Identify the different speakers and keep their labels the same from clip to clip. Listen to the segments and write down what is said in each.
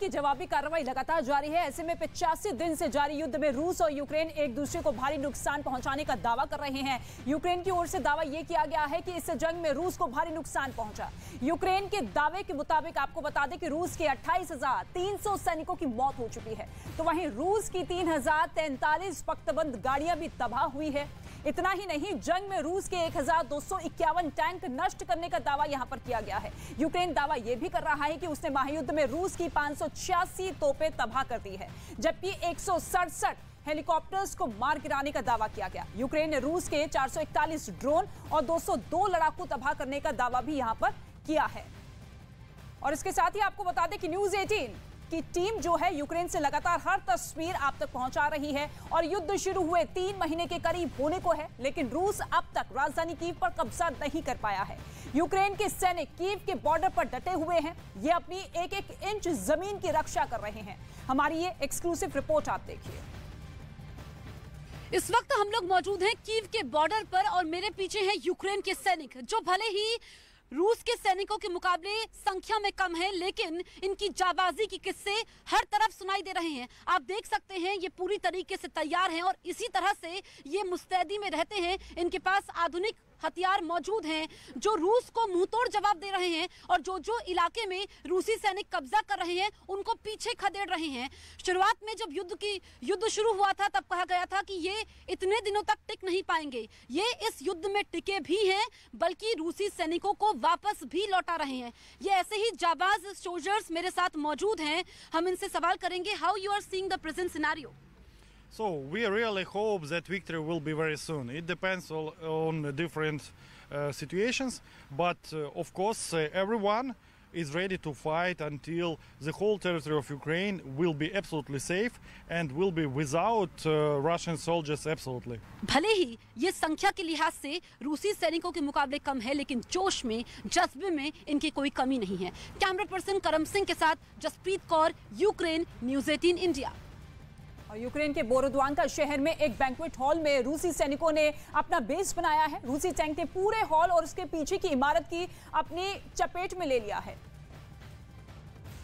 Speaker 1: की जवाबी कार्रवाई लगातार जारी है। ऐसे में 85 दिन से जारी युद्ध में रूस और यूक्रेन एक दूसरे को भारी नुकसान पहुंचाने का दावा कर रहे हैं। यूक्रेन की ओर से दावा यह किया गया है कि इस जंग में रूस को भारी नुकसान पहुंचा। यूक्रेन के दावे के मुताबिक आपको बता दें कि रूस के 28,300 सैनिकों की मौत हो चुकी है, तो वहीं रूस की 3,043 पख्तबंद गाड़ियां भी तबाह हुई है। इतना ही नहीं, जंग में रूस के 1,251 टैंक नष्ट करने का दावा यहां पर किया गया है। यूक्रेन दावा यह भी कर रहा है कि उसने महायुद्ध में रूस की 586 तोपें तबाह कर दी है, जबकि 167 हेलीकॉप्टर्स को मार गिराने का दावा किया गया। यूक्रेन ने रूस के 441 ड्रोन और 202 लड़ाकू तबाह करने का दावा भी यहां पर किया है। और इसके साथ ही आपको बता दें कि न्यूज़ 18 की टीम जो है यूक्रेन से लगातार हर तस्वीर आप तक पहुंचा रही है और युद्ध शुरू हुए 3 महीने के करीब होने को है, लेकिन रूस अब तक राजधानी कीव पर कब्जा नहीं कर पाया है। यूक्रेन के सैनिक कीव के बॉर्डर पर डटे हुए हैं, ये अपनी एक एक इंच जमीन की रक्षा कर रहे हैं। हमारी ये एक्सक्लूसिव रिपोर्ट आप देखिए।
Speaker 2: इस वक्त हम लोग मौजूद हैं कीव के बॉर्डर पर और मेरे पीछे हैं यूक्रेन के सैनिक, जो भले ही रूस के सैनिकों के मुकाबले संख्या में कम है, लेकिन इनकी जाबाजी की किस्से हर तरफ सुनाई दे रहे हैं। आप देख सकते हैं ये पूरी तरीके से तैयार हैं और इसी तरह से ये मुस्तैदी में रहते हैं। इनके पास आधुनिक हथियार मौजूद हैं जो रूस को मुंहतोड़ जवाब दे रहे हैं और जो जो इलाके में रूसी सैनिक कब्जा कर रहे हैं उनको पीछे खदेड़ रहे हैं। शुरुआत में जब युद्ध शुरू हुआ था तब कहा गया था कि ये इतने दिनों तक टिक नहीं पाएंगे। ये इस युद्ध में टिके भी हैं, बल्कि रूसी सैनिकों को वापस भी लौटा रहे हैं। ये ऐसे ही जाबाज सोल्जर्स मेरे साथ मौजूद हैं। हम इनसे सवाल करेंगे, how you are seeing the present scenario?
Speaker 3: So we really hope that victory will be very soon. It depends on different situations, but of course everyone is ready to fight until the whole territory of Ukraine will be absolutely safe and will be without Russian soldiers absolutely.
Speaker 2: भले ही ये संख्या के लिहाज से रूसी सैनिकों के मुकाबले कम है, लेकिन जोश में, जज्बे में इनकी कोई कमी नहीं है। कैमरा पर्सन करम सिंह के साथ Jaspreet Kaur, Ukraine, news 18 India.
Speaker 1: और यूक्रेन के बोरोद्वांका शहर में एक बैंक्वेट हॉल में रूसी सैनिकों ने अपना बेस बनाया है। रूसी टैंक ने पूरे हॉल और उसके पीछे की इमारत की अपनी चपेट में ले लिया है।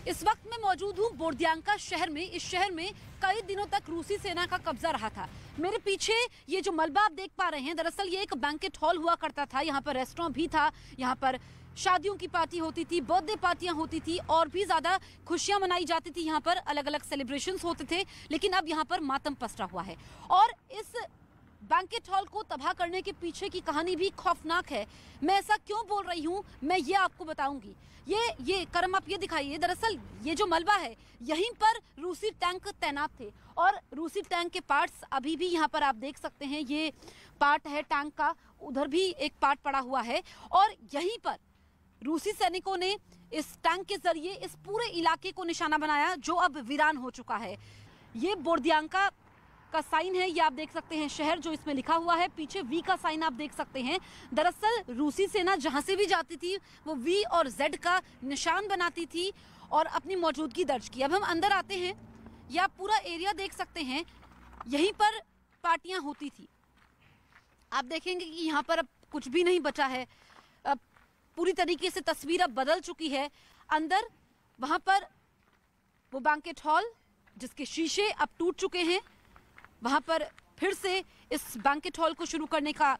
Speaker 2: इस वक्त मैं मौजूद हूँ बोरोद्वांका शहर में। इस शहर में कई दिनों तक रूसी सेना का कब्जा रहा था। मेरे पीछे ये जो मलबा आप देख पा रहे हैं, दरअसल ये एक बैंक्वेट हॉल हुआ करता था। यहाँ पर रेस्टोरेंट भी था, यहाँ पर शादियों की पार्टी होती थी, बर्थडे पार्टियां होती थी और भी ज्यादा खुशियां मनाई जाती थी। यहाँ पर अलग अलग सेलिब्रेशंस होते थे, लेकिन अब यहाँ पर मातम पसरा हुआ है। और इस बैंक्वेट हॉल को तबाह करने के पीछे की कहानी भी खौफनाक है। मैं ऐसा क्यों बोल रही हूँ, मैं ये आपको बताऊंगी। ये करम आप ये दिखाइए, दरअसल ये जो मलबा है यहीं पर रूसी टैंक तैनात थे और रूसी टैंक के पार्ट्स अभी भी यहाँ पर आप देख सकते हैं। ये पार्ट है टैंक का, उधर भी एक पार्ट पड़ा हुआ है और यहीं पर रूसी सैनिकों ने इस टैंक के जरिए इस पूरे इलाके को निशाना बनाया, जो अब वीरान हो चुका है। ये बोरोद्वांका का साइन है, ये आप देख सकते हैं शहर जो इसमें लिखा हुआ है। पीछे वी का साइन आप देख सकते हैं। दरअसल रूसी सेना जहां से भी जाती थी वो वी और जेड का निशान बनाती थी और अपनी मौजूदगी दर्ज की। अब हम अंदर आते हैं, ये आप पूरा एरिया देख सकते हैं। यहीं पर पार्टियां होती थी। आप देखेंगे कि यहाँ पर अब कुछ भी नहीं बचा है। अब पूरी तरीके से तस्वीर अब बदल चुकी है। अंदर वहां पर वो बैंक्वेट हॉल जिसके शीशे अब टूट चुके हैं, वहां पर फिर से इस बैंक्वेट हॉल को शुरू करने का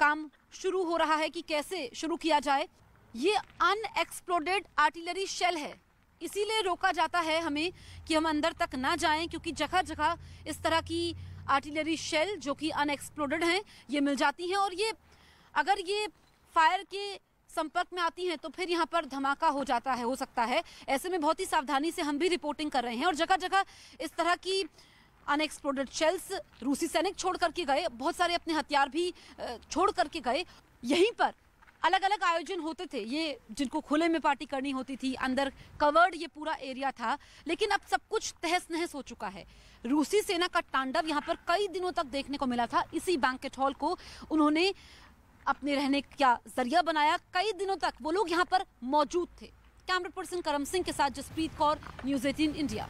Speaker 2: काम शुरू हो रहा है कि कैसे शुरू किया जाए। ये अनएक्सप्लोडेड आर्टिलरी शेल है, इसीलिए रोका जाता है हमें कि हम अंदर तक ना जाएं, क्योंकि जगह जगह इस तरह की आर्टिलरी शेल जो कि अनएक्सप्लोडेड हैं ये मिल जाती हैं और ये अगर ये फायर के संपर्क में आती हैं तो फिर यहाँ पर धमाका हो जाता है, हो सकता है। ऐसे में बहुत ही सावधानी से हम भी रिपोर्टिंग कर रहे हैं और जगह जगह इस तरह की अनएक्सप्लोडेड शेल्स रूसी सैनिक छोड़ करके गए, बहुत सारे अपने हथियार भी छोड़ करके गए। यहीं पर अलग अलग आयोजन होते थे, ये जिनको खुले में पार्टी करनी होती थी, अंदर कवर्ड ये पूरा एरिया था, लेकिन अब सब कुछ तहस नहस हो चुका है। रूसी सेना का तांडव यहाँ पर कई दिनों तक देखने को मिला था। इसी बैंक्वेट हॉल को उन्होंने अपने रहने का जरिया बनाया। कई दिनों तक वो लोग यहाँ पर मौजूद थे। कैमरा पर्सन करम सिंह के साथ जसप्रीत कौर, न्यूज़ 18 इंडिया।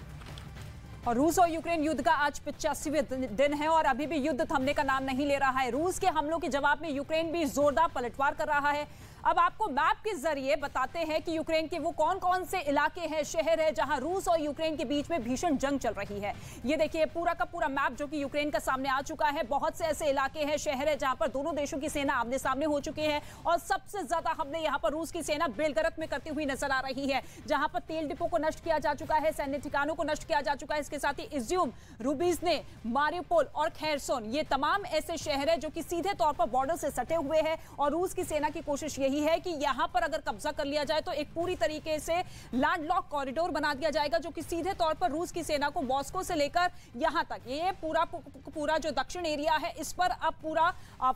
Speaker 1: और रूस और यूक्रेन युद्ध का आज 85वें दिन है और अभी भी युद्ध थमने का नाम नहीं ले रहा है। रूस के हमलों के जवाब में यूक्रेन भी जोरदार पलटवार कर रहा है। अब आपको मैप के जरिए बताते हैं कि यूक्रेन के वो कौन कौन से इलाके हैं, शहर है जहां रूस और यूक्रेन के बीच में भीषण जंग चल रही है। ये देखिए पूरा का पूरा मैप जो कि यूक्रेन का सामने आ चुका है। बहुत से ऐसे इलाके हैं, शहर है जहां पर दोनों देशों की सेना आमने सामने हो चुकी है और सबसे ज्यादा हमले यहां पर रूस की सेना बेलगरत में करती हुई नजर आ रही है, जहां पर तेल डिपो को नष्ट किया जा चुका है, सैन्य ठिकानों को नष्ट किया जा चुका है। इसके साथ ही इज्यूम, रुबीजने, मारियोपोल और खेरसोन, ये तमाम ऐसे शहर है जो कि सीधे तौर पर बॉर्डर से सटे हुए हैं और रूस की सेना की कोशिश यही है कि यहां पर अगर कब्जा कर लिया जाए तो एक पूरी तरीके से लैंडलॉक कॉरिडोर बना दिया जाएगा जो कि सीधे तौर पर रूस की सेना को मॉस्को से लेकर यहां तक ये पूरा जो दक्षिण एरिया है इस पर अब पूरा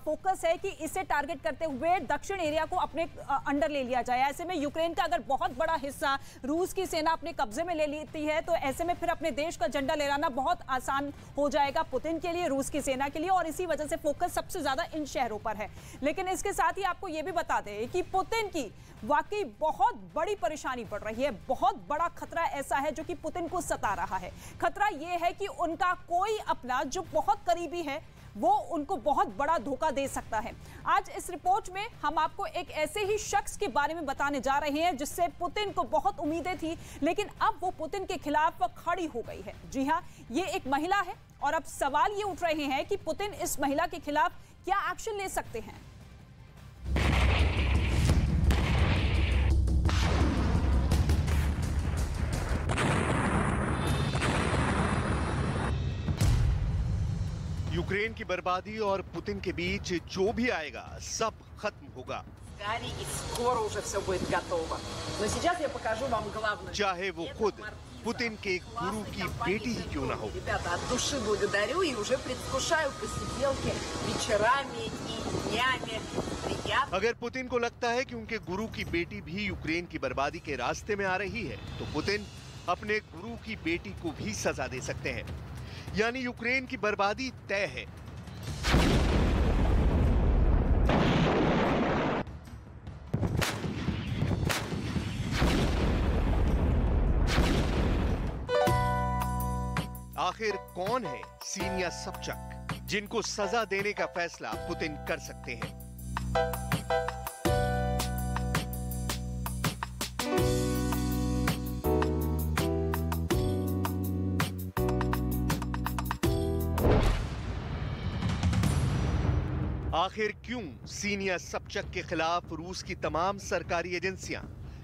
Speaker 1: फोकस है कि इसे टारगेट करते हुए दक्षिण एरिया को अपने अंडर ले लिया जाए। ऐसे में यूक्रेन का अगर बहुत बड़ा हिस्सा रूस की सेना अपने कब्जे में ले लेती है तो ऐसे में फिर अपने देश का झंडा लहराना बहुत आसान हो जाएगा पुतिन के लिए, रूस की सेना के लिए, और इसी वजह से फोकस सबसे ज्यादा इन शहरों पर है। लेकिन इसके साथ ही आपको यह भी बता दें कि पुतिन की वाकई बहुत बड़ी परेशानी पड़ रही है। बहुत बड़ा खतरा ऐसा है जो कि पुतिन को सता रहा है। खतरा यह है कि उनका कोई अपना जो बहुत करीबी है वो उनको बहुत बड़ा धोखा दे सकता है। आज इस रिपोर्ट में हम आपको एक ऐसे ही शख्स के बारे में बताने जा रहे हैं जिससे पुतिन को बहुत उम्मीदें थी, लेकिन अब वो पुतिन के खिलाफ खड़ी हो गई है। जी हां, ये एक महिला है और अब सवाल ये उठ रहे हैं कि पुतिन इस महिला के खिलाफ क्या एक्शन ले सकते हैं।
Speaker 4: यूक्रेन की बर्बादी और पुतिन के बीच जो भी आएगा सब खत्म होगा। चाहे वो खुद पुतिन के गुरु की बेटी ही क्यों ना हो। अगर पुतिन को लगता है कि उनके गुरु की बेटी भी यूक्रेन की बर्बादी के रास्ते में आ रही है तो पुतिन अपने गुरु की बेटी को भी सजा दे सकते हैं, यानी यूक्रेन की बर्बादी तय है। आखिर कौन है सीनिया सबचक जिनको सजा देने का फैसला पुतिन कर सकते हैं? आखिर क्यों सीनिया सबचक के खिलाफ रूस की तमाम सरकारी एजेंसियां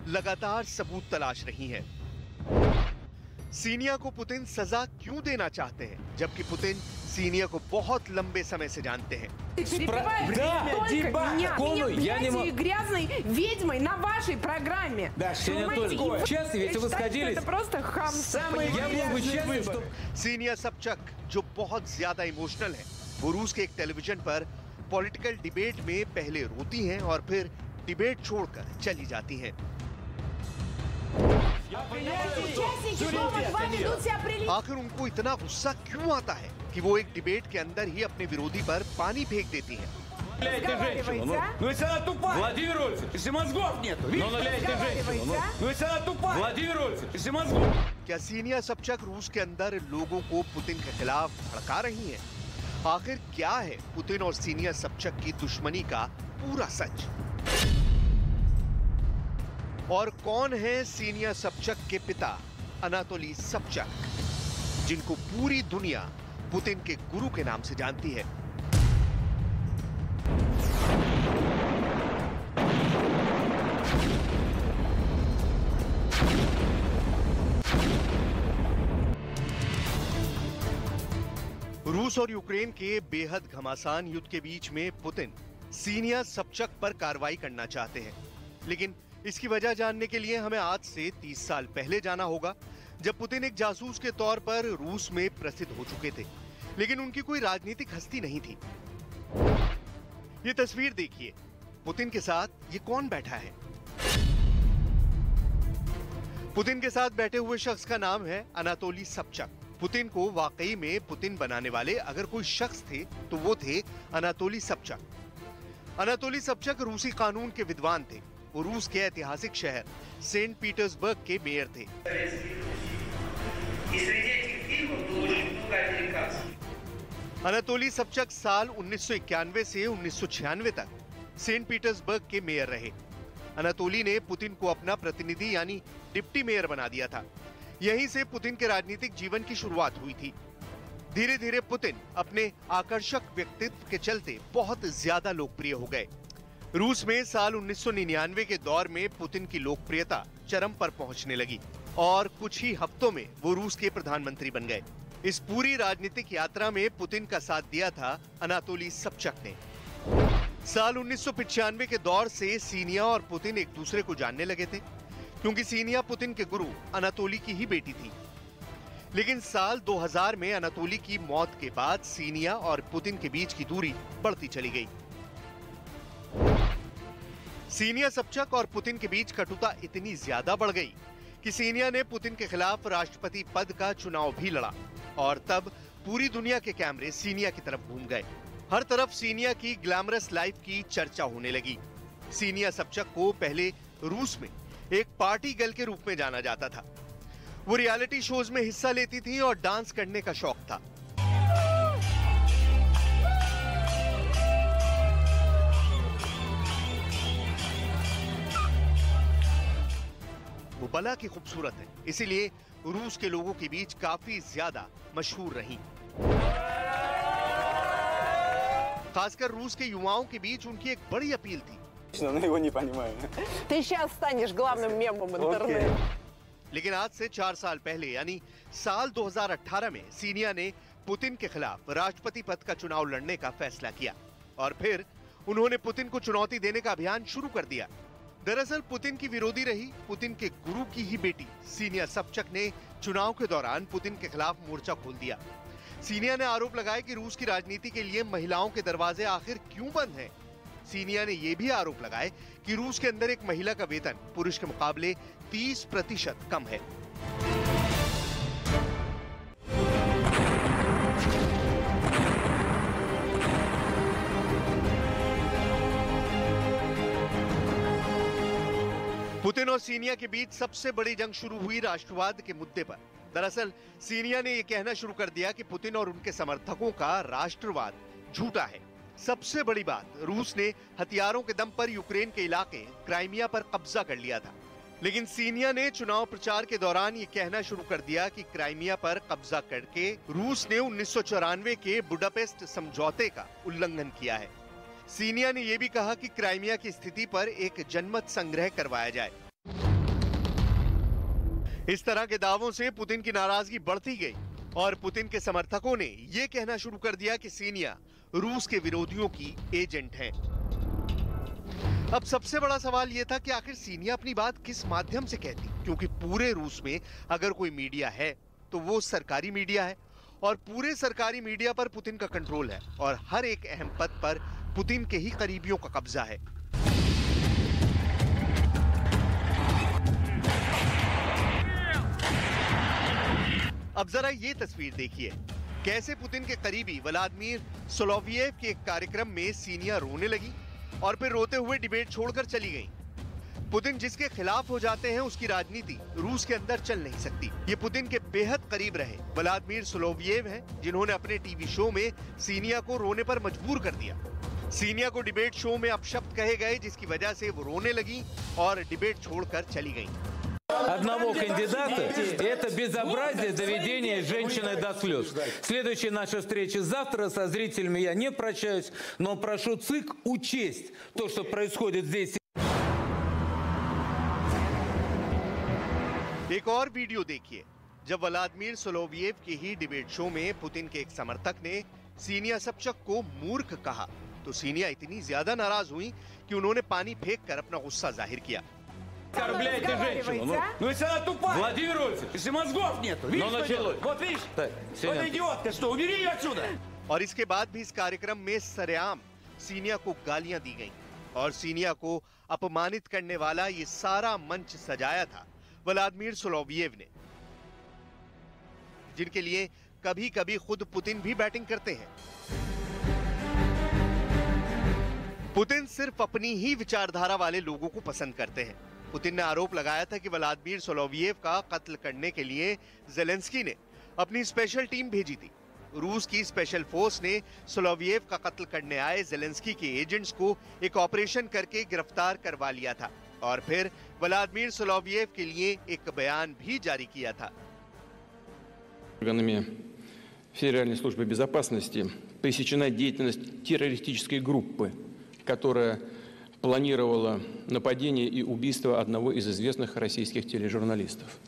Speaker 4: लगातार सबूत तलाश रही हैं? सीनिया को पुतिन सजा क्यों देना चाहते हैं जबकि पुतिन सीनिया को बहुत लंबे समय से जानते हैं? सीनिया सबचक जो बहुत ज्यादा इमोशनल है, वो रूस के एक टेलीविजन पर पॉलिटिकल डिबेट में पहले रोती हैं और फिर डिबेट छोड़कर चली जाती हैं। आखिर उनको इतना गुस्सा क्यों आता है कि वो एक डिबेट के अंदर ही अपने विरोधी पर पानी फेंक देती हैं? क्या सीनिया सबचक रूस के अंदर लोगों को पुतिन के खिलाफ भड़का रही हैं? आखिर क्या है पुतिन और सीनिया सबचक की दुश्मनी का पूरा सच? और कौन है सीनिया सबचक के पिता अनातोली सबचक, जिनको पूरी दुनिया पुतिन के गुरु के नाम से जानती है? रूस और यूक्रेन के बेहद घमासान युद्ध के बीच में पुतिन सीनिया सबचक पर कार्रवाई करना चाहते हैं, लेकिन इसकी वजह जानने के लिए हमें आज से 30 साल पहले जाना होगा, जब पुतिन एक जासूस के तौर पर रूस में प्रसिद्ध हो चुके थे, लेकिन उनकी कोई राजनीतिक हस्ती नहीं थी। ये तस्वीर देखिए, पुतिन के साथ ये कौन बैठा है? पुतिन के साथ बैठे हुए शख्स का नाम है अनातोली सबचक। पुतिन को वाकई में पुतिन बनाने वाले अगर कोई शख्स थे तो वो थे अनातोली सबचक। अनातोली सबचक रूसी कानून के विद्वान थे। वो रूस के ऐतिहासिक शहर सेंट पीटर्सबर्ग के मेयर थे। अनातोली सबचक साल 1991 से 1996 तक सेंट पीटर्सबर्ग के मेयर रहे। अनातोली ने पुतिन को अपना प्रतिनिधि यानी डिप्टी मेयर बना दिया था। यहीं से पुतिन के राजनीतिक जीवन की शुरुआत हुई थी। धीरे धीरे पुतिन अपने आकर्षक व्यक्तित्व के चलते बहुत ज्यादा लोकप्रिय हो गए। रूस में साल 1999 के दौर में पुतिन की लोकप्रियता चरम पर पहुंचने लगी और कुछ ही हफ्तों में वो रूस के प्रधानमंत्री बन गए। इस पूरी राजनीतिक यात्रा में पुतिन का साथ दिया था अनातोली सबचक ने। साल 1995 के दौर से सीनिया और पुतिन एक दूसरे को जानने लगे थे, क्योंकि सीनिया पुतिन के गुरु अनातोली की ही बेटी थी। लेकिन साल 2000 में अनातोली की मौत के बाद सीनिया और पुतिन के बीच की दूरी बढ़ती चली गई। सीनिया सबचक और पुतिन के बीच कटुता इतनी ज्यादा बढ़ गई कि सीनिया ने पुतिन के खिलाफ राष्ट्रपति पद का चुनाव भी लड़ा और तब पूरी दुनिया के कैमरे सीनिया की तरफ घूम गए। हर तरफ सीनिया की ग्लैमरस लाइफ की चर्चा होने लगी। सीनिया सबचक को पहले रूस में एक पार्टी गर्ल के रूप में जाना जाता था। वो रियलिटी शोज में हिस्सा लेती थी और डांस करने का शौक था। वो बला की खूबसूरत है, इसीलिए रूस के लोगों के बीच काफी ज्यादा मशहूर रही। खासकर रूस के युवाओं के बीच उनकी एक बड़ी अपील थी। लेकिन आज से 4 साल पहले यानी साल 2018 में सीनिया ने पुतिन के खिलाफ राष्ट्रपति पद का चुनाव लड़ने का फैसला किया और फिर उन्होंने पुतिन को चुनौती देने का अभियान शुरू कर दिया। दरअसल पुतिन की विरोधी रही पुतिन के गुरु की ही बेटी सीनिया सबचक ने चुनाव के दौरान पुतिन के खिलाफ मोर्चा खोल दिया। सीनिया ने आरोप लगाया कि रूस की राजनीति के लिए महिलाओं के दरवाजे आखिर क्यों बंद हैं। सीनिया ने यह भी आरोप लगाए कि रूस के अंदर एक महिला का वेतन पुरुष के मुकाबले 30% कम है। पुतिन और सीनिया के बीच सबसे बड़ी जंग शुरू हुई राष्ट्रवाद के मुद्दे पर। दरअसल सीनिया ने यह कहना शुरू कर दिया कि पुतिन और उनके समर्थकों का राष्ट्रवाद झूठा है। सबसे बड़ी बात, रूस ने हथियारों के दम पर यूक्रेन के इलाके क्राइमिया पर कब्जा कर लिया था। लेकिन सीनिया ने चुनाव प्रचार के दौरान ये कहना शुरू कर दिया कि क्राइमिया पर कब्जा करके रूस ने 1994 के बुडापेस्ट समझौते का उल्लंघन किया है। सीनिया ने यह भी कहा कि क्राइमिया की स्थिति पर एक जनमत संग्रह करवाया जाए। इस तरह के दावों से पुतिन की नाराजगी बढ़ती गई और पुतिन के समर्थकों ने यह कहना शुरू कर दिया कि सीनिया रूस के विरोधियों की एजेंट हैं। अब सबसे बड़ा सवाल यह था कि आखिर सीनिया अपनी बात किस माध्यम से कहती, क्योंकि पूरे रूस में अगर कोई मीडिया है तो वो सरकारी मीडिया है और पूरे सरकारी मीडिया पर पुतिन का कंट्रोल है और हर एक अहम पद पर पुतिन के ही करीबियों का कब्जा है। अब जरा ये तस्वीर देखिए, कैसे पुतिन के करीबी व्लादिमीर सोलोवियेव के एक कार्यक्रम में सीनिया रोने लगी और फिर रोते हुए डिबेट छोड़कर चली गई। पुतिन जिसके खिलाफ हो जाते हैं उसकी राजनीति रूस के अंदर चल नहीं सकती। ये पुतिन के बेहद करीब रहे व्लादिमीर सोलोवियेव हैं, जिन्होंने अपने टीवी शो में सीनिया को रोने पर मजबूर कर दिया। सीनिया को डिबेट शो में अपशब्द कहे गए, जिसकी वजह से वो रोने लगी और डिबेट छोड़कर चली गई।
Speaker 5: Одного кандидата – это безобразие доведения женщины до слез. Следующая наша встреча завтра. Со зрителями я не прощаюсь, но прошу ЦИК учесть то, что происходит здесь.
Speaker 4: एक और वीडियो देखिए, जब व्लादिमीर सोलोवियेव के ही डिबेट शो में पुतिन के एक समर्थक ने सीनिया सबचक को मूर्ख कहा तो सीनिया इतनी ज्यादा नाराज हुई कि उन्होंने पानी फेंककर अपना गुस्सा जाहिर किया।
Speaker 5: Оскорбляете женщину.
Speaker 6: Ну если она тупая.
Speaker 5: Владимир Вольфович,
Speaker 6: Если мозгов нет. Видишь, что делает? Вот видишь? Вот идиотка, что? Убери ее отсюда.
Speaker 4: और इसके बाद भी इस कार्यक्रम में सरेआम सीनिया को गालियां दी गईं और सीनिया को अपमानित करने वाला ये सारा मंच सजाया था व्लादिमीर सोलोवियेव ने, जिनके लिए कभी-कभी खुद पुतिन भी बैटिंग करते हैं। पुतिन सिर्फ अपनी ही विचारधारा वाले लोगों को पसंद करते हैं। पुतिन ने आरोप लगाया था कि व्लादिमीर सोलोवियेव का कत्ल करने के लिए ज़ेलेंस्की ने अपनी स्पेशल टीम भेजी थी। रूस की स्पेशल फोर्स ने सोलोवियेव का कत्ल करने आए ज़ेलेंस्की के एजेंट्स को एक ऑपरेशन करके गिरफ्तार करवा लिया था। और फिर व्लादिमीर सोलोवियव के लिए एक बयान भी जारी किया था।
Speaker 7: Органами Федеральной службы безопасности пресечена деятельность террористической группы, которая планировала нападение и убийство одного из известных российских тележурналистов.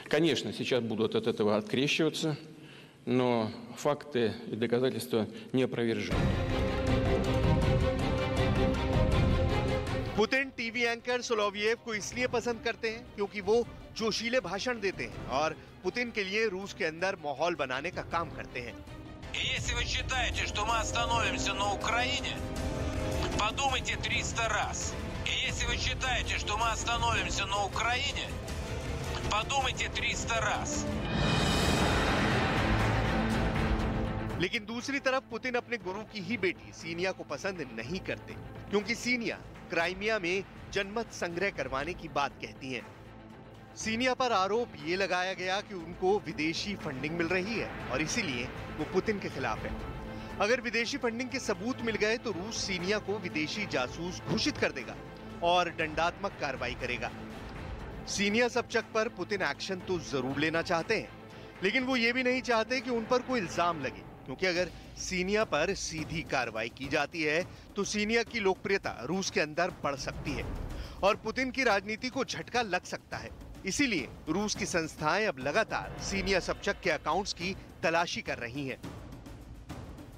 Speaker 7: Конечно, сейчас будут от этого открещиваться, но факты и доказательства неопровержимы.
Speaker 4: पुतिन टीवी एंकर सोलोवियव को इसलिए पसंद करते हैं क्योंकि वो जोशीले भाषण देते हैं और पुतिन के लिए रूस के अंदर माहौल बनाने का काम करते हैं।
Speaker 5: Если вы считаете, что мы остановимся на Украине, подумайте 300 раз. И если вы считаете, что мы остановимся на Украине, подумайте 300 раз.
Speaker 4: लेकिन दूसरी तरफ पुतिन अपने गुरु की ही बेटी सीनिया को पसंद नहीं करते क्योंकि सीनिया क्राइमिया में जनमत संग्रह करवाने की बात कहती हैं। सीनिया पर आरोप ये लगाया गया कि उनको विदेशी फंडिंग मिल रही है और इसीलिए वो पुतिन के खिलाफ है। अगर विदेशी फंडिंग के सबूत मिल गए तो रूस सीनिया को विदेशी जासूस घोषित कर देगा और दंडात्मक कार्रवाई करेगा। सीनिया सबचक पर पुतिन एक्शन तो जरूर लेना चाहते हैं, लेकिन वो ये भी नहीं चाहते कि उन पर कोई इल्जाम लगे, क्योंकि अगर सीनिया पर सीधी कार्रवाई की जाती है तो सीनिया की लोकप्रियता रूस के अंदर बढ़ सकती है और पुतिन की राजनीति को झटका लग सकता है। इसीलिए रूस की संस्थाएं अब लगातार सीनिया सबचक के अकाउंट्स की तलाशी कर रही हैं।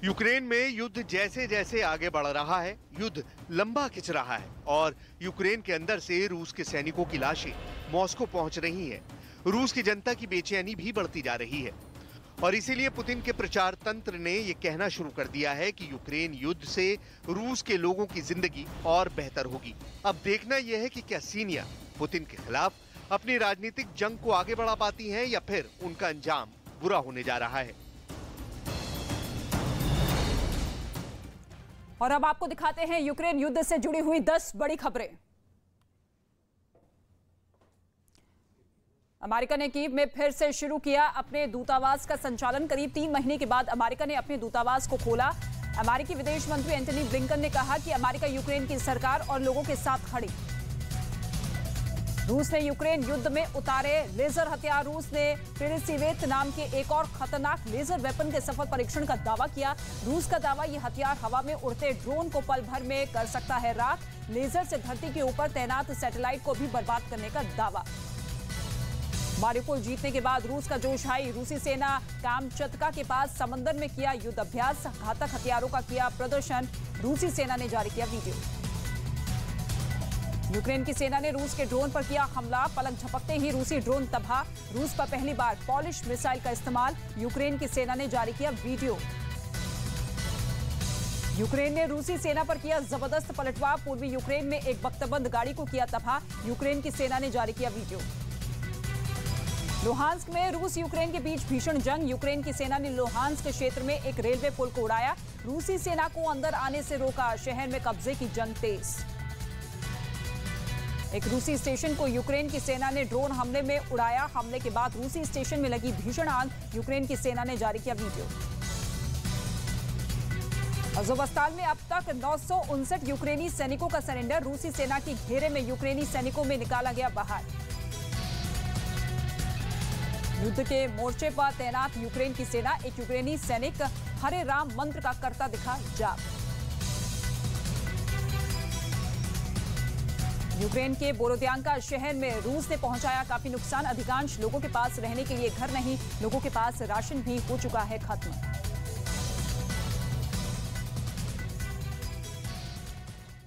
Speaker 4: यूक्रेन में युद्ध जैसे जैसे आगे बढ़ रहा है, युद्ध लंबा खिंच रहा है और यूक्रेन के अंदर से रूस के सैनिकों की लाशें मॉस्को पहुंच रही हैं। रूस की जनता की बेचैनी भी बढ़ती जा रही है और इसीलिए पुतिन के प्रचार तंत्र ने यह कहना शुरू कर दिया है कि यूक्रेन युद्ध से रूस के लोगों की जिंदगी और बेहतर होगी। अब देखना यह है कि क्या सीनिया पुतिन के खिलाफ अपनी राजनीतिक जंग को आगे बढ़ा पाती हैं या फिर उनका अंजाम बुरा होने जा रहा है।
Speaker 1: और अब आपको दिखाते हैं यूक्रेन युद्ध से जुड़ी हुई 10 बड़ी खबरें। अमेरिका ने कीव में फिर से शुरू किया अपने दूतावास का संचालन। करीब 3 महीने के बाद अमेरिका ने अपने दूतावास को खोला। अमेरिकी विदेश मंत्री एंटनी ब्लिंकन ने कहा कि अमेरिका यूक्रेन की सरकार और लोगों के साथ खड़ी। रूस ने यूक्रेन युद्ध में उतारे लेजर हथियार। रूस ने पेरिसिवेट नाम के एक और खतरनाक लेजर वेपन के सफल परीक्षण का दावा किया। रूस का दावा, यह हथियार हवा में उड़ते ड्रोन को पल भर में कर सकता है राख। लेजर से धरती के ऊपर तैनात सैटेलाइट को भी बर्बाद करने का दावा। मारिउपोल जीतने के बाद रूस का जोश हाई। रूसी सेना कामचत्का के पास समंदर में किया युद्ध अभ्यास। घातक हथियारों का किया प्रदर्शन। रूसी सेना ने जारी किया वीडियो। यूक्रेन की सेना ने रूस के ड्रोन पर किया हमला। पलक झपकते ही रूसी ड्रोन तबाह। रूस पर पहली बार पॉलिश मिसाइल का इस्तेमाल। यूक्रेन की सेना ने जारी किया वीडियो। यूक्रेन ने रूसी सेना पर किया जबरदस्त पलटवार। पूर्वी यूक्रेन में एक बख्तरबंद गाड़ी को किया तबाह। यूक्रेन की सेना ने जारी किया वीडियो। लुहांस्क में रूस यूक्रेन के बीच भीषण जंग। यूक्रेन की सेना ने लुहांस्क क्षेत्र में एक रेलवे पुल को उड़ाया। रूसी सेना को अंदर आने से रोका। शहर में कब्जे की जंग तेज। एक रूसी स्टेशन को यूक्रेन की सेना ने ड्रोन हमले में उड़ाया। हमले के बाद रूसी स्टेशन में लगी भीषण आग। यूक्रेन की सेना ने जारी किया वीडियो। अज़ोवस्ताल में अब तक 959 यूक्रेनी सैनिकों का सरेंडर। रूसी सेना के घेरे में यूक्रेनी सैनिकों में निकाला गया बाहर। युद्ध के मोर्चे पर तैनात यूक्रेन की सेना। एक यूक्रेनी सैनिक हरे राम मंत्र का करता दिखा जाप। यूक्रेन के बोरोद्यांका शहर में रूस ने पहुंचाया काफी नुकसान। अधिकांश लोगों के पास रहने के लिए घर नहीं, लोगों के पास राशन भी हो चुका है खत्म।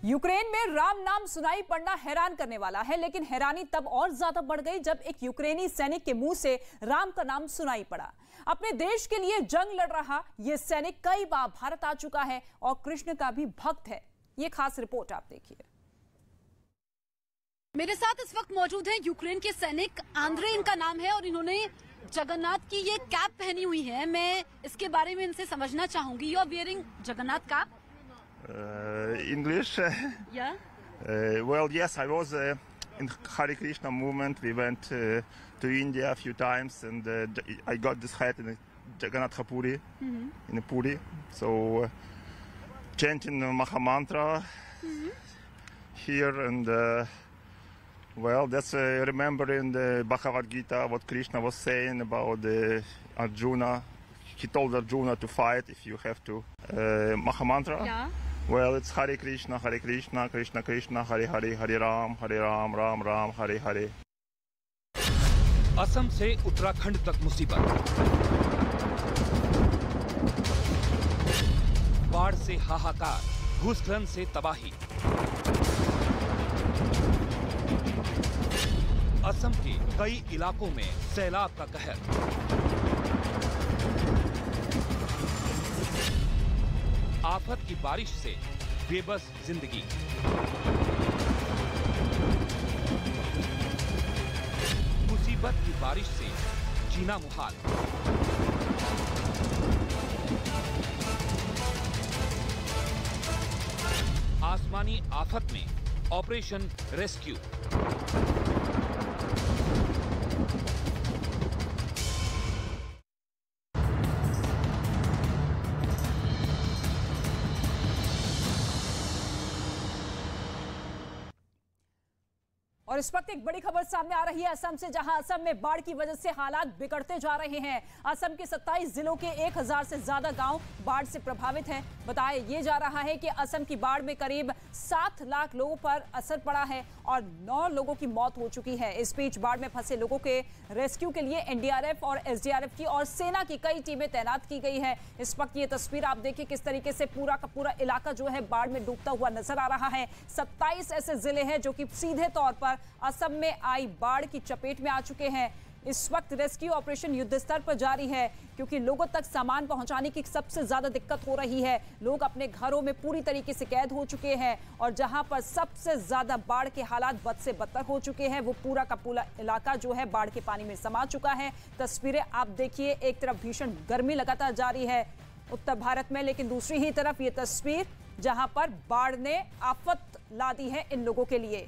Speaker 1: यूक्रेन में राम नाम सुनाई पड़ना हैरान करने वाला है, लेकिन हैरानी तब और ज्यादा बढ़ गई जब एक यूक्रेनी सैनिक के मुंह से राम का नाम सुनाई पड़ा। अपने देश के लिए जंग लड़ रहा यह सैनिक कई बार भारत आ चुका है और कृष्ण का भी भक्त है। यह खास रिपोर्ट आप देखिए।
Speaker 2: मेरे साथ इस वक्त मौजूद हैं यूक्रेन के सैनिक। आंद्रे इनका नाम है और इन्होंने जगन्नाथ की ये कैप पहनी हुई है। मैं इसके बारे में इनसे समझना चाहूंगी। You are wearing Jagannath cap?
Speaker 8: English?
Speaker 2: Yeah.
Speaker 8: Well, yes, I was in Hare Krishna movement. We went to India a few times, and I got this hat in Jagannath Puri, in Puri. So chanting Mahamantra here, and Well, that's remembering the Bhagavad Gita, what Krishna was saying about Arjuna. He told Arjuna to fight if you have to. Mahamantra?
Speaker 2: Yeah.
Speaker 8: Well, it's Hare Krishna, Krishna Krishna, Hare Hare, Hare Ram, Ram Ram, Hare Hare.
Speaker 9: Assam से उत्तराखंड तक मुसीबत, बाढ़ से हाहाकार, भूस्खलन से तबाही। असम के कई इलाकों में सैलाब का कहर। आफत की बारिश से बेबस जिंदगी। मुसीबत की बारिश से जीना मुहाल। आसमानी आफत में ऑपरेशन रेस्क्यू।
Speaker 1: और इस वक्त एक बड़ी खबर सामने आ रही है असम से, जहां असम में बाढ़ की वजह से हालात बिगड़ते जा रहे हैं। असम के 27 जिलों के 1000 से ज्यादा गांव बाढ़ से प्रभावित हैं। बताया ये जा रहा है कि असम की बाढ़ में करीब 7 लाख लोगों पर असर पड़ा है और 9 लोगों की मौत हो चुकी है। इस बीच बाढ़ में फंसे लोगों के रेस्क्यू के लिए एनडीआरएफ और एसडीआरएफ की और सेना की कई टीमें तैनात की गई है। इस वक्त ये तस्वीर आप देखिए किस तरीके से पूरा का पूरा इलाका जो है बाढ़ में डूबता हुआ नजर आ रहा है। 27 ऐसे जिले हैं जो कि सीधे तौर पर असम में आई बाढ़ की चपेट में आ चुके हैं। इस वक्त रेस्क्यू ऑपरेशन युद्ध स्तर पर जारी है, क्योंकि लोगों तक सामान पहुंचाने की सबसे ज्यादा दिक्कत हो रही है। लोग अपने घरों में पूरी तरीके से कैद हो चुके हैं और जहां पर सबसे ज्यादा बाढ़ के हालात बद से बदतर हो चुके हैं, वो पूरा का पूरा इलाका जो है बाढ़ के पानी में समा चुका है। तस्वीरें आप देखिए, एक तरफ भीषण गर्मी लगातार जारी है उत्तर भारत में, लेकिन दूसरी ही तरफ ये तस्वीर जहां पर बाढ़ ने आफत ला दी है इन लोगों के लिए।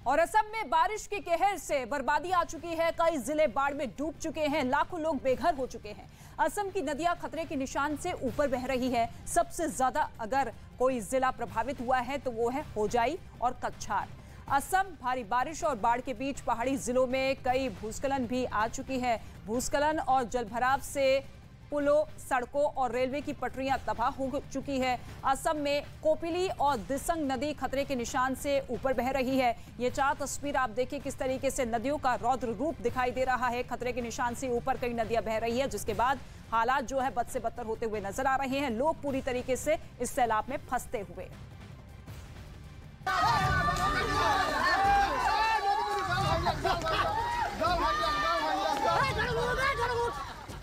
Speaker 1: और असम में बारिश के कहर से बर्बादी आ चुकी है। कई जिले बाढ़ में डूब चुके हैं, लाखों लोग बेघर हो चुके हैं। असम की नदियां खतरे के निशान से ऊपर बह रही है। सबसे ज्यादा अगर कोई जिला प्रभावित हुआ है तो वो है होजाई और कछार। असम भारी बारिश और बाढ़ के बीच पहाड़ी जिलों में कई भूस्खलन भी आ चुकी है। भूस्खलन और जलभराव से पुलों, सड़कों और रेलवे की पटरियां तबाह हो चुकी है। असम में कोपिली और दिसंग नदी खतरे के निशान से ऊपर बह रही है। ये 4 तस्वीर आप देखिए किस तरीके से नदियों का रौद्र रूप दिखाई दे रहा है। खतरे के निशान से ऊपर कई नदियां बह रही है, जिसके बाद हालात जो है बद से बदतर होते हुए नजर आ रहे हैं। लोग पूरी तरीके से इस सैलाब में फंसते हुए।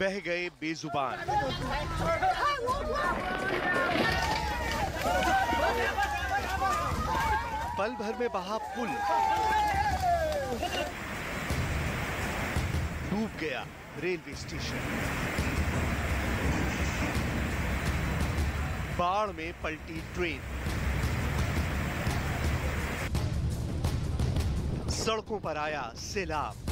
Speaker 4: बह गए बेजुबान, पल भर में बहा पुल, डूब गया रेलवे स्टेशन, बाढ़ में पलटी ट्रेन, सड़कों पर आया सैलाब,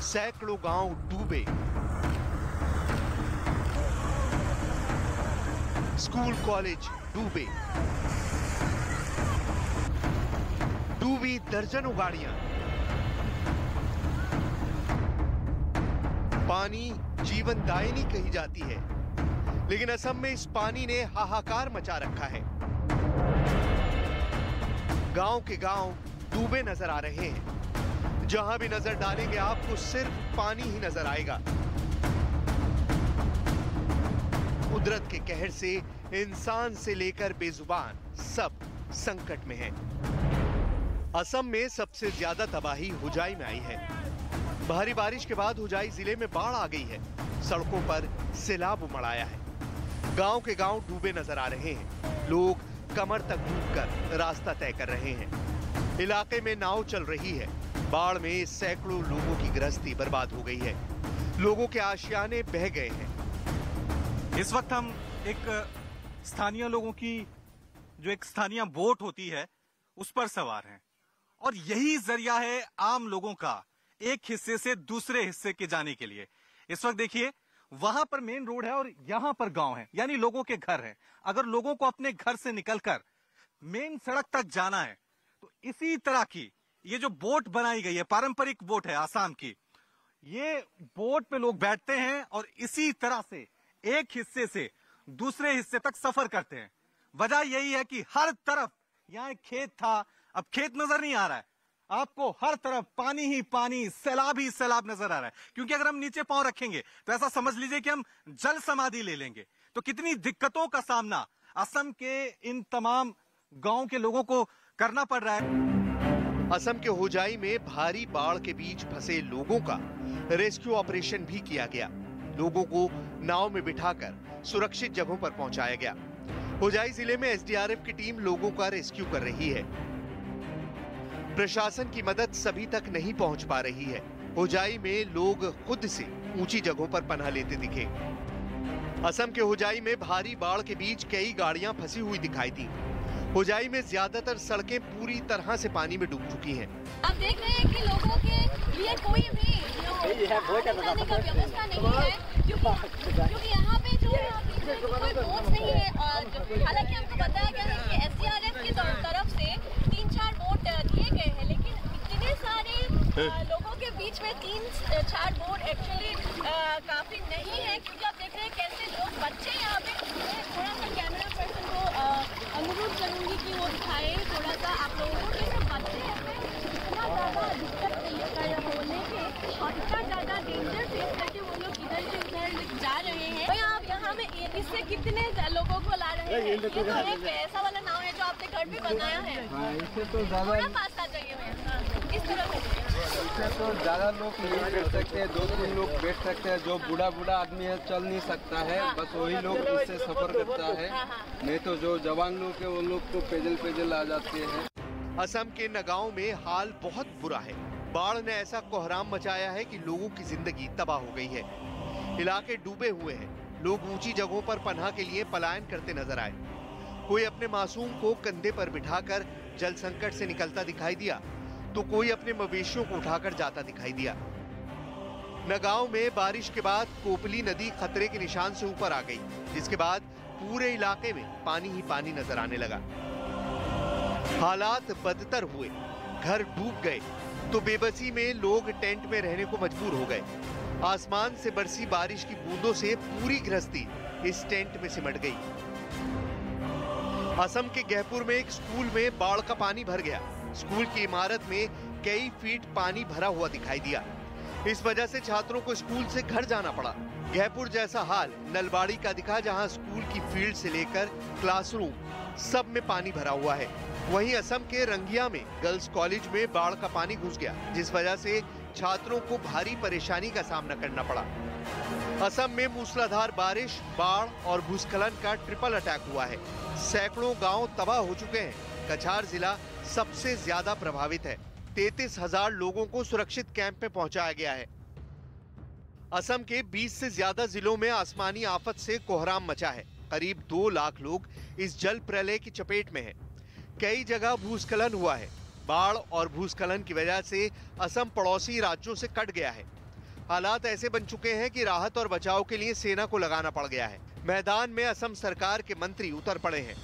Speaker 4: सैकड़ों गांव डूबे, स्कूल कॉलेज डूबे, डूबी दर्जनों गाड़ियां। पानी जीवनदायिनी कही जाती है, लेकिन असम में इस पानी ने हाहाकार मचा रखा है। गांव के गांव डूबे नजर आ रहे हैं। जहां भी नजर डालेंगे आपको सिर्फ पानी ही नजर आएगा। कुदरत के कहर से इंसान से लेकर बेजुबान सब संकट में हैं। असम में सबसे ज्यादा तबाही हुजाई में आई है। भारी बारिश के बाद हुजाई जिले में बाढ़ आ गई है। सड़कों पर सैलाब उमड़ आया है। गांव के गांव डूबे नजर आ रहे हैं। लोग कमर तक डूबकर रास्ता तय कर रहे हैं। इलाके में नाव चल रही है। बाढ़ में सैकड़ों लोगों की गृहस्थी बर्बाद हो गई है। लोगों के आशियाने बह गए हैं।
Speaker 10: इस वक्त हम एक स्थानीय लोगों की जो एक स्थानीय बोट होती है उस पर सवार हैं और यही जरिया है आम लोगों का एक हिस्से से दूसरे हिस्से के जाने के लिए। इस वक्त देखिए वहां पर मेन रोड है और यहां पर गांव है, यानी लोगों के घर हैं। अगर लोगों को अपने घर से निकलकर मेन सड़क तक जाना है तो इसी तरह की ये जो बोट बनाई गई है, पारंपरिक बोट है आसाम की, ये बोट पे लोग बैठते हैं और इसी तरह से एक हिस्से से दूसरे हिस्से तक सफर करते हैं। वजह यही है कि हर तरफ, यहाँ एक खेत था, अब खेत नजर नहीं आ रहा है आपको, हर तरफ पानी ही पानी, सैलाब ही सैलाब नजर आ रहा है। क्योंकि अगर हम नीचे पांव रखेंगे तो ऐसा समझ लीजिए कि हम जल समाधि ले लेंगे। तो कितनी दिक्कतों का सामना असम के इन तमाम गांव के लोगों को करना पड़ रहा है।
Speaker 4: असम के होजाई में भारी बाढ़ के बीच फंसे लोगों का रेस्क्यू ऑपरेशन भी किया गया। लोगों को नाव में बिठाकर सुरक्षित जगहों पर पहुंचाया गया। होजाई जिले में एसडीआरएफ की टीम लोगों का रेस्क्यू कर रही है। प्रशासन की मदद सभी तक नहीं पहुंच पा रही है। होजाई में लोग खुद से ऊंची जगहों पर पनाह लेते दिखे। असम के होजाई में भारी बाढ़ के बीच कई गाड़ियां फंसी हुई दिखाई दी। होजाई में ज्यादातर सड़कें पूरी तरह से पानी में डूब चुकी हैं।
Speaker 11: आप देख रहे हैं कि लोगों के लिए कोई भी आने का व्यवस्था नहीं है, क्योंकि यहाँ पे जो कोई बोट नहीं है। और हालांकि हमको बताया गया है कि एसडीआरएफ की तरफ से 3-4 बोट दिए गए हैं, लेकिन इतने सारे लोगों के बीच में 3-4 बोट एक्चुअली काफी नहीं है। क्योंकि आप देख रहे हैं कैसे लोग, बच्चे यहाँ पे, थोड़ा सा कैमरा पर्सन को अनुरोध करूंगी कि वो दिखाए थोड़ा सा आप लोगों को, जैसे बच्चे इतना ज्यादा दिक्कत होने के और इतना ज्यादा डेंजर फेस करके वो लोग इधर से उधर जा रहे हैं। भाई आप यहाँ में इससे कितने लोगों को ला रहे हैं? ये तो एक ऐसा वाला नाव है जो आपने घर पे बनाया है।
Speaker 12: इससे तो ज्यादा
Speaker 11: पास आ जाइए इस तरह
Speaker 12: इससे तो ज्यादा लोग नहीं बैठ सकते, 2-3 लोग बैठ सकते हैं। जो बूढ़ा आदमी है चल नहीं सकता है, बस वही लोग इससे सफर करता है। नहीं तो जो जवान लोग है वो लोग तो पैदल आ जाते हैं।
Speaker 4: असम के नगांव में हाल बहुत बुरा है। बाढ़ ने ऐसा कोहराम मचाया है कि लोगों की जिंदगी तबाह हो गई है। इलाके डूबे हुए हैं। लोग ऊंची जगहों पर पनाह के लिए पलायन करते नजर आए। कोई अपने मासूम को कंधे पर बिठाकर जल संकट से निकलता दिखाई दिया, तो कोई अपने मवेशियों को उठाकर जाता दिखाई दिया। नगांव में बारिश के बाद कोपली नदी खतरे के निशान से ऊपर आ गई, जिसके बाद पूरे इलाके में पानी ही पानी नजर आने लगा। हालात बदतर हुए, घर डूब गए तो बेबसी में लोग टेंट में रहने को मजबूर हो गए। आसमान से बरसी बारिश की बूंदों से पूरी गृहस्थी इस टेंट में सिमट गई। असम के गहपुर में एक स्कूल में बाढ़ का पानी भर गया। स्कूल की इमारत में कई फीट पानी भरा हुआ दिखाई दिया। इस वजह से छात्रों को स्कूल से घर जाना पड़ा। गहपुर जैसा हाल नलबाड़ी का दिखा, जहां स्कूल की फील्ड से लेकर क्लासरूम सब में पानी भरा हुआ है। वहीं असम के रंगिया में गर्ल्स कॉलेज में बाढ़ का पानी घुस गया, जिस वजह से छात्रों को भारी परेशानी का सामना करना पड़ा। असम में मूसलाधार बारिश, बाढ़ और भूस्खलन का ट्रिपल अटैक हुआ है। सैकड़ों गांव तबाह हो चुके हैं। कछार जिला सबसे ज्यादा प्रभावित है। 33,000 लोगों को सुरक्षित कैंप में पहुंचाया गया है। असम के 20 से ज्यादा जिलों में आसमानी आफत से कोहराम मचा है। करीब 2 लाख लोग इस जल प्रलय की चपेट में हैं। कई जगह भूस्खलन हुआ है। बाढ़ और भूस्खलन की वजह से असम पड़ोसी राज्यों से कट गया है। हालात ऐसे बन चुके हैं कि राहत और बचाव के लिए सेना को लगाना पड़ गया है। मैदान में असम सरकार के मंत्री उतर पड़े हैं।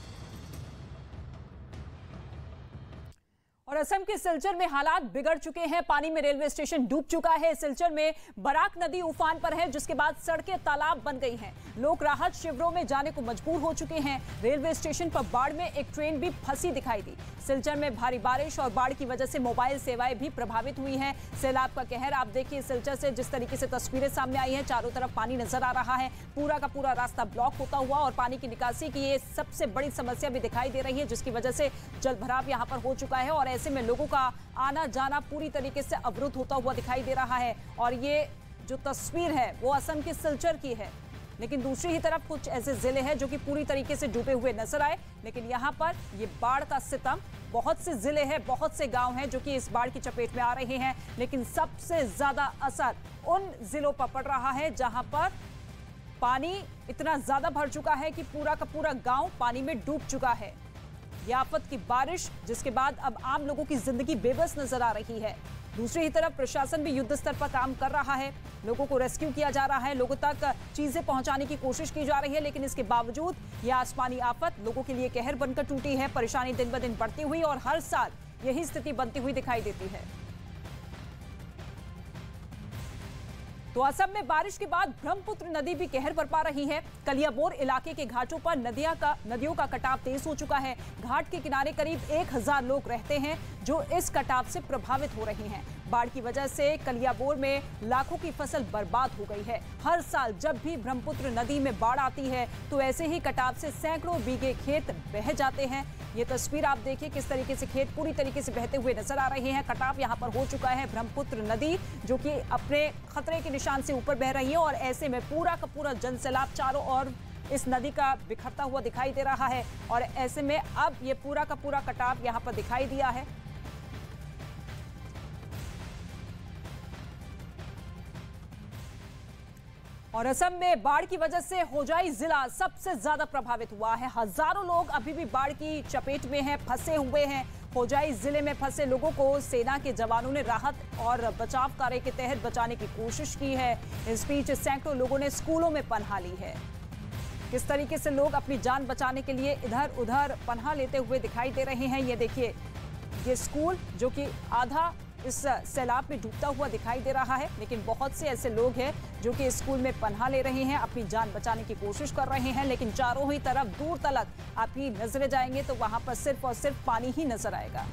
Speaker 1: और असम के सिलचर में हालात बिगड़ चुके हैं। पानी में रेलवे स्टेशन डूब चुका है। सिलचर में बराक नदी उफान पर है, जिसके बाद सड़कें तालाब बन गई हैं। लोग राहत शिविरों में जाने को मजबूर हो चुके हैं। रेलवे स्टेशन पर बाढ़ में एक ट्रेन भी फंसी दिखाई दी। सिलचर में भारी बारिश और बाढ़ की वजह से मोबाइल सेवाएं भी प्रभावित हुई हैं। सैलाब का कहर आप देखिए सिलचर से जिस तरीके से तस्वीरें सामने आई हैं, चारों तरफ पानी नजर आ रहा है। पूरा का पूरा रास्ता ब्लॉक होता हुआ और पानी की निकासी की ये सबसे बड़ी समस्या भी दिखाई दे रही है, जिसकी वजह से जल भराव यहाँ पर हो चुका है और ऐसे में लोगों का आना जाना पूरी तरीके से अवरुद्ध होता हुआ दिखाई दे रहा है। और ये जो तस्वीर है वो असम के सिलचर की है, लेकिन दूसरी ही तरफ कुछ ऐसे जिले हैं जो कि पूरी तरीके से डूबे हुए नजर आए। लेकिन यहाँ पर ये बाढ़ का सितम, बहुत से जिले हैं, बहुत से गांव हैं जो कि इस बाढ़ की चपेट में आ रहे हैं, लेकिन सबसे ज्यादा असर उन जिलों पर पड़ रहा है जहां पर पानी इतना ज्यादा भर चुका है कि पूरा का पूरा गांव पानी में डूब चुका है। ये आफत की बारिश जिसके बाद अब आम लोगों की जिंदगी बेबस नजर आ रही है। दूसरी ही तरफ प्रशासन भी युद्ध स्तर पर काम कर रहा है, लोगों को रेस्क्यू किया जा रहा है, लोगों तक चीजें पहुंचाने की कोशिश की जा रही है, लेकिन इसके बावजूद यह आसमानी आफत लोगों के लिए कहर बनकर टूटी है। परेशानी दिन ब दिन बढ़ती हुई और हर साल यही स्थिति बनती हुई दिखाई देती है। तो असम में बारिश के बाद ब्रह्मपुत्र नदी भी कहर बरपा रही है। कलियाबोर इलाके के घाटों पर नदियों का कटाव तेज हो चुका है। घाट के किनारे करीब 1000 लोग रहते हैं जो इस कटाव से प्रभावित हो रहे हैं। बाढ़ की वजह से कलियाबोर में लाखों की फसल बर्बाद हो गई है। हर साल जब भी ब्रह्मपुत्र नदी में बाढ़ आती है तो ऐसे ही कटाव से सैकड़ों बीघे खेत बह जाते हैं। ये तस्वीर आप देखिए किस तरीके से खेत पूरी तरीके से बहते हुए नजर आ रहे हैं। कटाव यहाँ पर हो चुका है। ब्रह्मपुत्र नदी जो कि अपने खतरे के निशान से ऊपर बह रही है और ऐसे में पूरा का पूरा जनसैलाब चारों ओर इस नदी का बिखरता हुआ दिखाई दे रहा है और ऐसे में अब ये पूरा का पूरा कटाव यहाँ पर दिखाई दिया है। और असम में बाढ़ की वजह से होजाई जिला सबसे ज्यादा प्रभावित हुआ है। हजारों लोग अभी भी बाढ़ की चपेट में हैं, फंसे हुए हैं। होजाई जिले में फंसे लोगों को सेना के जवानों ने राहत और बचाव कार्य के तहत बचाने की कोशिश की है। इस बीच सैकड़ों लोगों ने स्कूलों में पनाह ली है। किस तरीके से लोग अपनी जान बचाने के लिए इधर उधर पनाह लेते हुए दिखाई दे रहे हैं। ये देखिए, ये स्कूल जो कि आधा इस सैलाब में डूबता हुआ दिखाई दे रहा है, लेकिन बहुत से ऐसे लोग हैं जो कि स्कूल में पनाह ले रहे हैं, अपनी जान बचाने की कोशिश कर रहे हैं। लेकिन चारों ही तरफ दूर तलक आप ही नजरें जाएंगे तो वहां पर सिर्फ और सिर्फ पानी ही नजर आएगा।